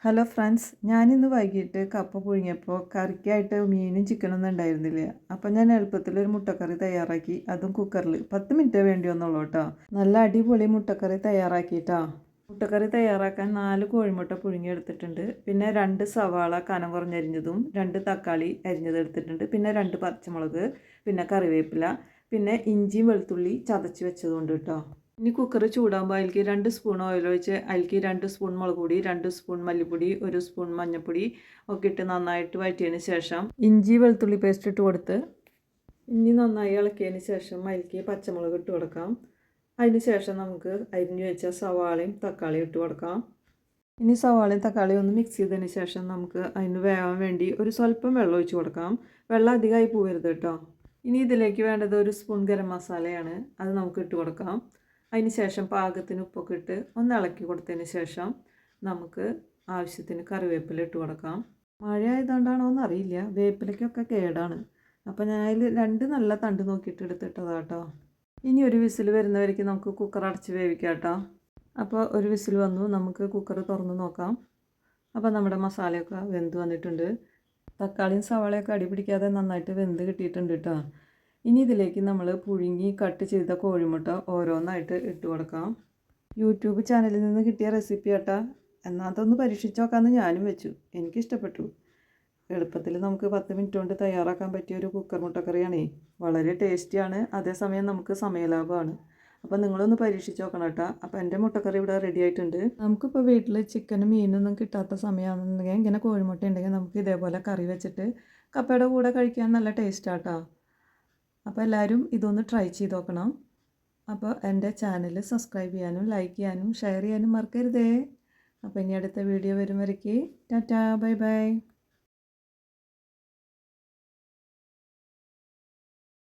Hello friends, ഞാനിന്ന് വൈകിട്ട് കപ്പ പുഴുങ്ങിയപ്പോൾ കറിക്കായിട്ട് മീനും ചിക്കനൊന്നും ഉണ്ടായിരുന്നില്ല. അപ്പോൾ ഞാൻ എളുപ്പത്തിലൊരു മുട്ടക്കറി തയ്യാറാക്കി. അതും കുക്കറിൽ 10 മിനിറ്റേ വേണ്ടി വന്നുള്ളൂ കേട്ടോ. നല്ല അടിപൊളി മുട്ടക്കറി തയ്യാറാക്കിയിട്ടാ. മുട്ടക്കറി തയ്യാറാക്കാൻ 4 കോഴിമുട്ട പുഴുങ്ങിയെടുത്തിട്ടുണ്ട്. പിന്നെ 2 സവാള കനം കുറഞ്ഞരിഞ്ഞതും 2 തക്കാളി അരിഞ്ഞതെടുത്തിട്ടുണ്ട്. പിന്നെ 2 പച്ചമുളക്, പിന്നെ കറിവേപ്പില, പിന്നെ ഇഞ്ചിയും വെളുത്തുള്ളി ചതച്ച് വെച്ചതുകൊണ്ട് കേട്ടോ. ഇനി കുക്കർ ചൂടാകുമ്പോൾ അതിലേക്ക് 2 സ്പൂൺ ഓയിൽ ഒഴിച്ച് അതിലേക്ക് 2 സ്പൂൺ മുളക് പൊടി, 2 സ്പൂൺ മല്ലിപ്പൊടി, 1 സ്പൂൺ മഞ്ഞൾപ്പൊടി ഒക്കെ ഇട്ട് നന്നായിട്ട് വഴറ്റിയതിന് ശേഷം ഇഞ്ചി വെളുത്തുള്ളി പേസ്റ്റ് ഇട്ട് കൊടുത്ത് ഇനി നന്നായി ഇളക്കിയതിന് ശേഷം അതിലേക്ക് പച്ചമുളക് ഇട്ട് കൊടുക്കാം. അതിന് ശേഷം നമുക്ക് അരിഞ്ഞു വെച്ച സവാളയും തക്കാളിയും ഇട്ട് കൊടുക്കാം. ഇനി സവാളയും തക്കാളിയും ഒന്ന് മിക്സ് ചെയ്തതിന് ശേഷം നമുക്ക് അതിന് വേവാൻ വേണ്ടി ഒരു സ്വല്പം വെള്ളം ഒഴിച്ച് കൊടുക്കാം. വെള്ളം അധികമായി പോകരുത് കേട്ടോ. ഇനി ഇതിലേക്ക് വേണ്ടത് 1 സ്പൂൺ ഗരം മസാലയാണ്. അത് നമുക്ക് ഇട്ട് കൊടുക്കാം. അതിന് ശേഷം പാകത്തിന് ഉപ്പൊക്കെ ഇട്ട് ഒന്ന് ഇളക്കി കൊടുത്തതിന് ശേഷം നമുക്ക് ആവശ്യത്തിന് കറിവേപ്പില ഇട്ട് കൊടുക്കാം. മഴ ആയതുകൊണ്ടാണോ എന്നറിയില്ല, വേപ്പിലയ്ക്കൊക്കെ കേടാണ്. അപ്പോൾ ഞാൻ അതിൽ 2 നല്ല തണ്ട് നോക്കിയിട്ട് എടുത്തിട്ടതാണ് കേട്ടോ. ഇനി ഒരു വിസിൽ വരുന്നവരേക്ക് നമുക്ക് കുക്കർ അടച്ച് വേവിക്കാം കേട്ടോ. അപ്പോൾ ഒരു വിസിൽ വന്നു, നമുക്ക് കുക്കർ തുറന്ന് നോക്കാം. അപ്പോൾ നമ്മുടെ മസാലയൊക്കെ വെന്ത് വന്നിട്ടുണ്ട്. തക്കാളിയും സവാളയൊക്കെ അടി പിടിക്കാതെ നന്നായിട്ട് വെന്ത് കിട്ടിയിട്ടുണ്ട് കേട്ടോ. ഇനി ഇതിലേക്ക് നമ്മൾ പുഴുങ്ങി കട്ട് ചെയ്ത കോഴിമുട്ട ഓരോന്നായിട്ട് ഇട്ട് കൊടുക്കാം. യൂട്യൂബ് ചാനലിൽ നിന്ന് കിട്ടിയ റെസിപ്പി കേട്ടോ. എന്നാൽ അതൊന്ന് പരീക്ഷിച്ച് നോക്കാമെന്ന് ഞാനും വെച്ചു. എനിക്കിഷ്ടപ്പെട്ടു. എളുപ്പത്തിൽ നമുക്ക് 10 മിനിറ്റ് കൊണ്ട് തയ്യാറാക്കാൻ പറ്റിയ ഒരു കുക്കർ മുട്ടക്കറിയാണേ. വളരെ ടേസ്റ്റിയാണ്, അതേസമയം നമുക്ക് സമയലാഭമാണ്. അപ്പോൾ നിങ്ങളൊന്ന് പരീക്ഷിച്ച് നോക്കണം കേട്ടോ. അപ്പോൾ എൻ്റെ മുട്ടക്കറി ഇവിടെ റെഡി ആയിട്ടുണ്ട്. നമുക്കിപ്പോൾ വീട്ടിൽ ചിക്കനും മീനൊന്നും കിട്ടാത്ത സമയമാണെന്നുണ്ടെങ്കിൽ ഇങ്ങനെ കോഴിമുട്ട ഉണ്ടെങ്കിൽ നമുക്ക് ഇതേപോലെ കറി വെച്ചിട്ട് കപ്പയുടെ കൂടെ കഴിക്കാൻ നല്ല ടേസ്റ്റാട്ടോ. അപ്പോൾ എല്ലാവരും ഇതൊന്ന് ട്രൈ ചെയ്ത് നോക്കണം. അപ്പോൾ എൻ്റെ ചാനൽ സബ്സ്ക്രൈബ് ചെയ്യാനും ലൈക്ക് ചെയ്യാനും ഷെയർ ചെയ്യാനും മറക്കരുതേ. അപ്പോൾ ഇനി അടുത്ത വീഡിയോ വരും വരയ്ക്ക് ടാറ്റാ ബൈ ബൈ.